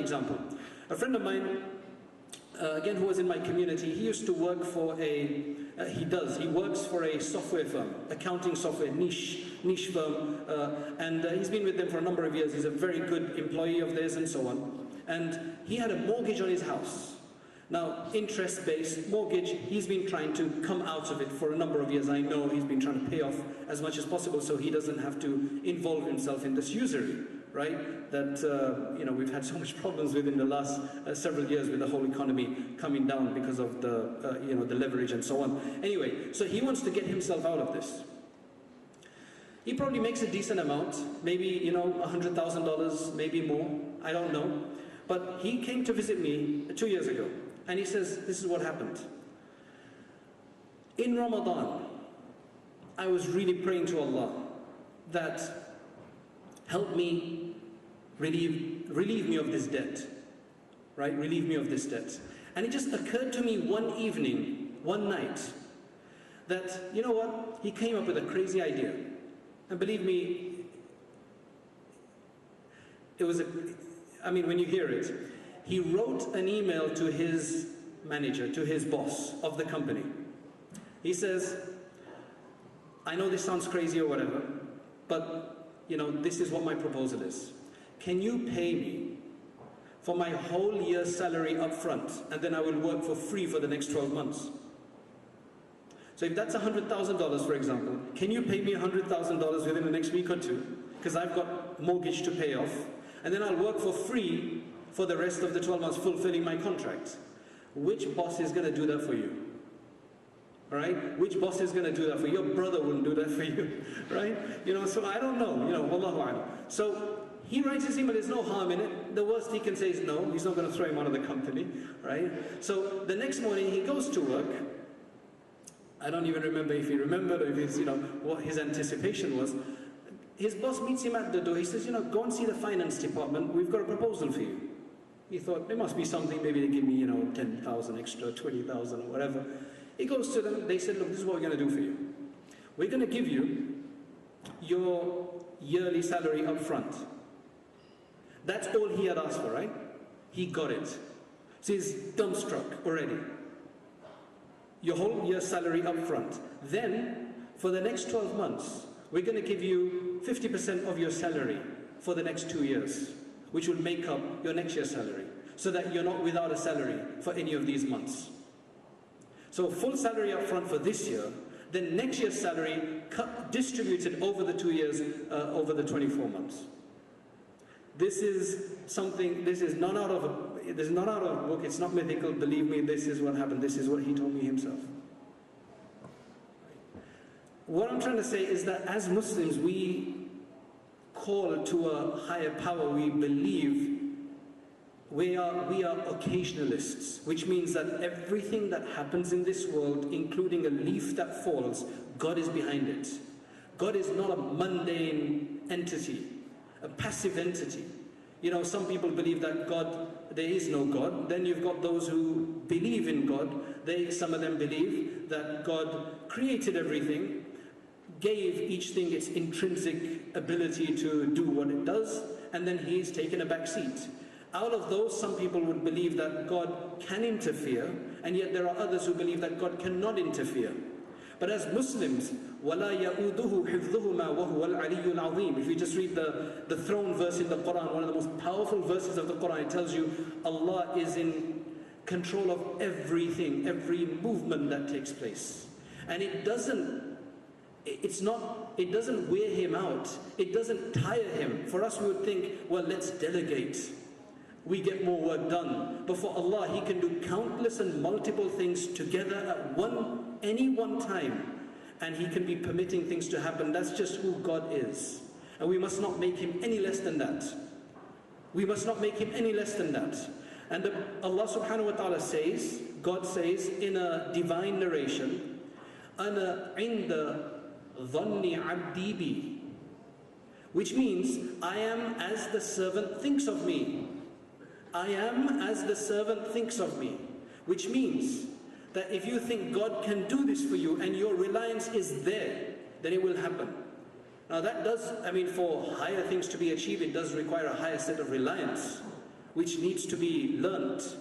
example. A friend of mine, again, who was in my community, he used to work for he works for a software firm, accounting software, niche firm, and he's been with them for a number of years. He's a very good employee of theirs and so on. And he had a mortgage on his house. Now, interest-based mortgage, he's been trying to come out of it for a number of years. I know he's been trying to pay off as much as possible so he doesn't have to involve himself in this usury, right? That, we've had so much problems with in the last several years with the whole economy coming down because of the, the leverage and so on. Anyway, so he wants to get himself out of this. He probably makes a decent amount, maybe, $100,000, maybe more, I don't know. But he came to visit me 2 years ago. And he says, this is what happened. In Ramadan, I was really praying to Allah that help me, relieve me of this debt. Right? Relieve me of this debt. And it just occurred to me one evening, one night, that, you know what? He came up with a crazy idea. And believe me, it was when you hear it, he wrote an email to his manager, to his boss of the company. He says, I know this sounds crazy or whatever, but this is what my proposal is. Can you pay me for my whole year's salary up front, and then I will work for free for the next 12 months? So if that's $100,000, for example, can you pay me $100,000 within the next week or two? Because I've got mortgage to pay off, and then I'll work for free for the rest of the 12 months, fulfilling my contract. Which boss is going to do that for you? Right? Which boss is going to do that for you? Your brother wouldn't do that for you, right? So I don't know, wallahu a'lam. So he writes his email, there's no harm in it. The worst he can say is no, he's not going to throw him out of the company, right? So the next morning he goes to work. I don't even remember if he remembered or if it's, what his anticipation was. His boss meets him at the door. He says, go and see the finance department. We've got a proposal for you. He thought, there must be something, maybe they give me, 10,000 extra, 20,000 or whatever. He goes to them, they said, look, this is what we're going to do for you. We're going to give you your yearly salary up front. That's all he had asked for, right? He got it. So he's dumbstruck already. Your whole year's salary up front. Then, for the next 12 months, we're going to give you 50% of your salary for the next 2 years, which will make up your next year's salary, so that you're not without a salary for any of these months. So full salary up front for this year, then next year's salary distributed over the 2 years, over the 24 months. This is something, this is not out of a book, it's not mythical, believe me, this is what happened, this is what he told me himself. What I'm trying to say is that as Muslims, we call to a higher power. We believe we are occasionalists, which means that everything that happens in this world, including a leaf that falls, God is behind it. God is not a mundane entity, a passive entity. Some people believe that there is no God. Then you've got those who believe in God. Some of them believe that God created everything, gave each thing its intrinsic ability to do what it does, and then he's taken a back seat. Out of those, some people would believe that God can interfere, and yet there are others who believe that God cannot interfere. But as Muslims, وَلَا يَؤُودُهُ حِفْظُهُمَا وَهُوَ الْعَلِيُّ الْعَظِيمُ. If you just read the throne verse in the Quran, one of the most powerful verses of the Quran, it tells you Allah is in control of everything, every movement that takes place. And it doesn't wear him out, it doesn't tire him. For us, we would think, well, let's delegate, we get more work done. But for Allah, He can do countless and multiple things together at any one time, and He can be permitting things to happen. That's just who God is, and we must not make Him any less than that. We must not make Him any less than that. And Allah subhanahu wa ta'ala says, God says in a divine narration, أَنَا عِنْدَ ظَنِّ عَبْدِي بِي, which means I am as the servant thinks of me. I am as the servant thinks of me. Which means that if you think God can do this for you and your reliance is there, then it will happen. Now that does, for higher things to be achieved, it does require a higher set of reliance. which needs to be learnt